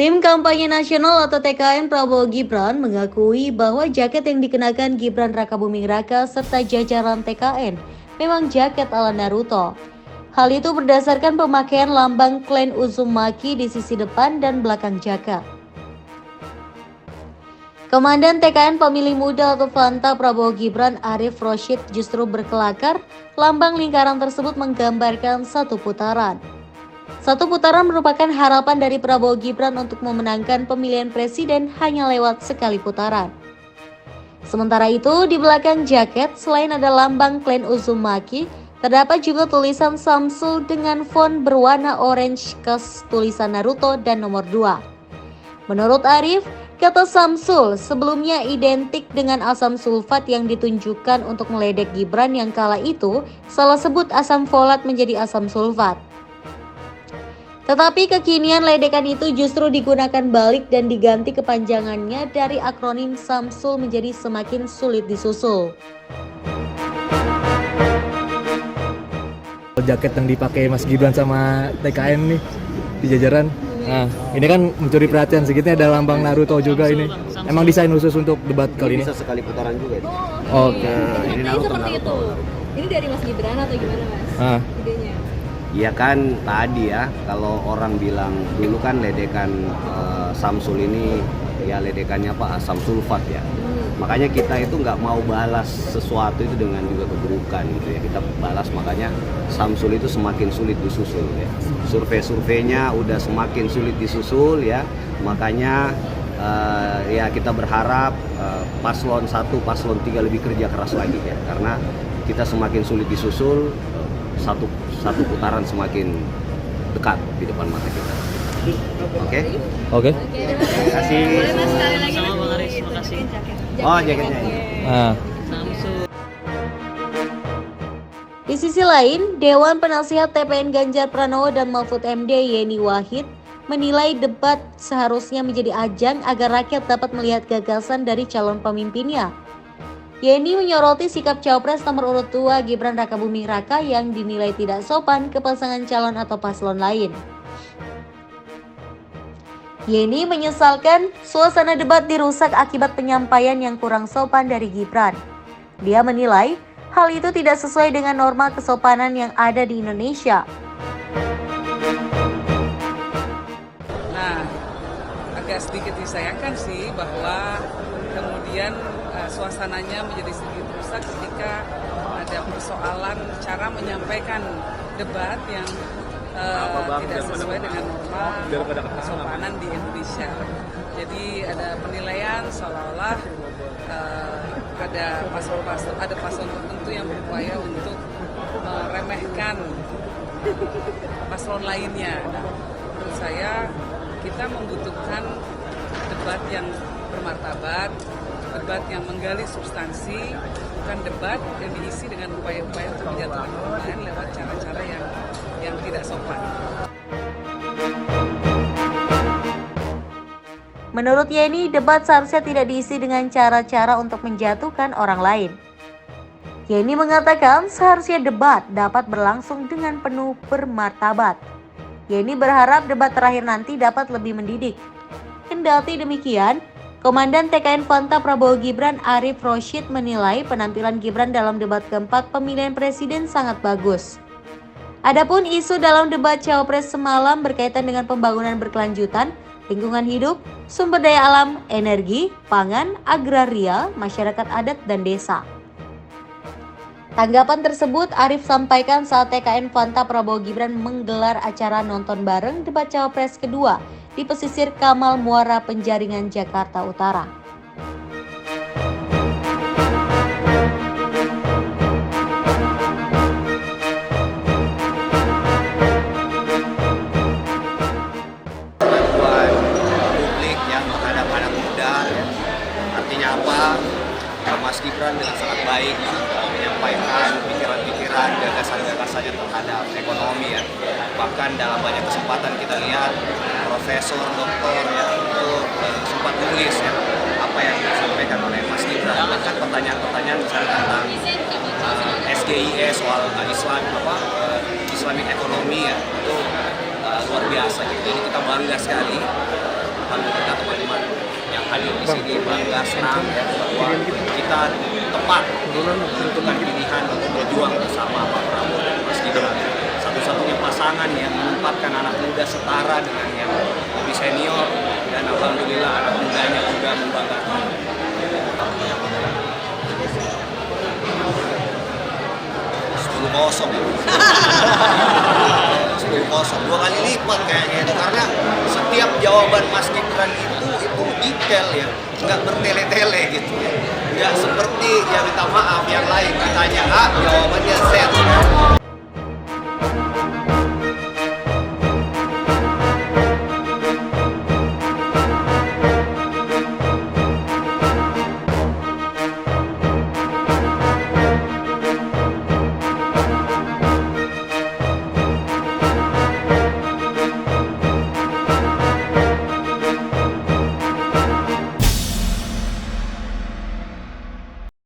Tim Kampanye Nasional atau TKN Prabowo Gibran mengakui bahwa jaket yang dikenakan Gibran Rakabuming Raka serta jajaran TKN memang jaket ala Naruto. Hal itu berdasarkan pemakaian lambang klan Uzumaki di sisi depan dan belakang jaket. Komandan TKN Pemilih Muda atau Fanta Prabowo Gibran Arif Roshid justru berkelakar, lambang lingkaran tersebut menggambarkan satu putaran. Satu putaran merupakan harapan dari Prabowo Gibran untuk memenangkan pemilihan presiden hanya lewat sekali putaran. Sementara itu, di belakang jaket, selain ada lambang klan Uzumaki, terdapat juga tulisan Samsul dengan font berwarna orange khas tulisan Naruto dan nomor 2. Menurut Arif, kata Samsul sebelumnya identik dengan asam sulfat yang ditunjukkan untuk meledek Gibran yang kala itu salah sebut asam folat menjadi asam sulfat. Tetapi kekinian ledekan itu justru digunakan balik dan diganti kepanjangannya dari akronim Samsul menjadi semakin sulit disusul. Jaket yang dipakai Mas Gibran sama TKN nih di jajaran. Nah, ini kan mencuri perhatian sedikitnya ada lambang Naruto juga ini. Emang desain khusus untuk debat kali ini? Bisa sekali putaran juga itu. Oke. Ini seperti itu. Ini dari Mas Gibran atau gimana, Mas? Idenya? Iya kan tadi ya, kalau orang bilang dulu kan ledekan Samsul ini ya ledekannya apa asam sulfat ya. Makanya kita itu nggak mau balas sesuatu itu dengan juga keburukan gitu ya. Kita balas makanya Samsul itu semakin sulit disusul ya. Survei-surveinya udah semakin sulit disusul ya. Makanya ya kita berharap paslon 1, paslon 3 lebih kerja keras lagi ya. Karena kita semakin sulit disusul, satu putaran semakin dekat di depan mata kita. Oke? Oke. Terima kasih. Boleh Mas sekali lagi? Sama Bang Aris, makasih. Oh, jaketnya ini. Di sisi lain, Dewan Penasihat TPN Ganjar Pranowo dan Mahfud MD Yeni Wahid menilai debat seharusnya menjadi ajang agar rakyat dapat melihat gagasan dari calon pemimpinnya. Yeni menyoroti sikap Cawapres nomor urut 2 Gibran Rakabuming Raka yang dinilai tidak sopan ke pasangan calon atau paslon lain. Yeni menyesalkan suasana debat dirusak akibat penyampaian yang kurang sopan dari Gibran. Dia menilai hal itu tidak sesuai dengan norma kesopanan yang ada di Indonesia. Nah, agak sedikit disayangkan sih bahwa kemudian suasananya menjadi sedikit rusak ketika ada persoalan cara menyampaikan debat yang tidak sesuai dengan norma kesopanan di Indonesia. Jadi ada penilaian seolah-olah ada paslon tertentu yang berupaya untuk meremehkan paslon lainnya. Nah, menurut saya kita membutuhkan debat yang bermartabat, debat yang menggali substansi, bukan debat yang diisi dengan upaya-upaya untuk menjatuhkan orang lain lewat cara-cara yang tidak sopan. Menurut Yeni, debat seharusnya tidak diisi dengan cara-cara untuk menjatuhkan orang lain. Yeni mengatakan seharusnya debat dapat berlangsung dengan penuh bermartabat. Yeni berharap debat terakhir nanti dapat lebih mendidik. Kendati demikian, Komandan TKN Fanta Prabowo Gibran Arif Roshid menilai penampilan Gibran dalam debat keempat pemilihan presiden sangat bagus. Adapun isu dalam debat Cawapres semalam berkaitan dengan pembangunan berkelanjutan, lingkungan hidup, sumber daya alam, energi, pangan, agraria, masyarakat adat, dan desa. Tanggapan tersebut Arif sampaikan saat TKN Fanta Prabowo Gibran menggelar acara nonton bareng debat Cawapres kedua di pesisir Kamal Muara Penjaringan, Jakarta Utara. Buat publik yang menghadap anak muda, ya. Artinya apa? Mas Gibran dengan sangat baik menyampaikan pikiran-pikiran, gagasan-gagasannya terhadap ekonomi ya. Bahkan dalam banyak kesempatan kita lihat profesor, doktor ya itu sempat menulis ya pertanyaan-pertanyaan misalnya tentang SGIE soal Islamic ekonomi ya, itu luar biasa gitu. Jadi kita bangga sekali, alhamdulillah teman-teman yang hadir di sini bangga, senang ya, bahwa kita tepat menentukan pilihan untuk berjuang bersama Pak Prabowo dan Mas Gibran, satu-satunya pasangan yang menempatkan anak muda setara dengan yang lebih senior, dan alhamdulillah anak mudanya juga membanggakan. 10-0 ya. 10-0, 2 kali lipat kayaknya itu, karena setiap jawaban Mas Gibran itu detail ya, nggak bertele-tele gitu ya. Nggak seperti yang minta maaf yang lain, ditanya A, jawabannya Z.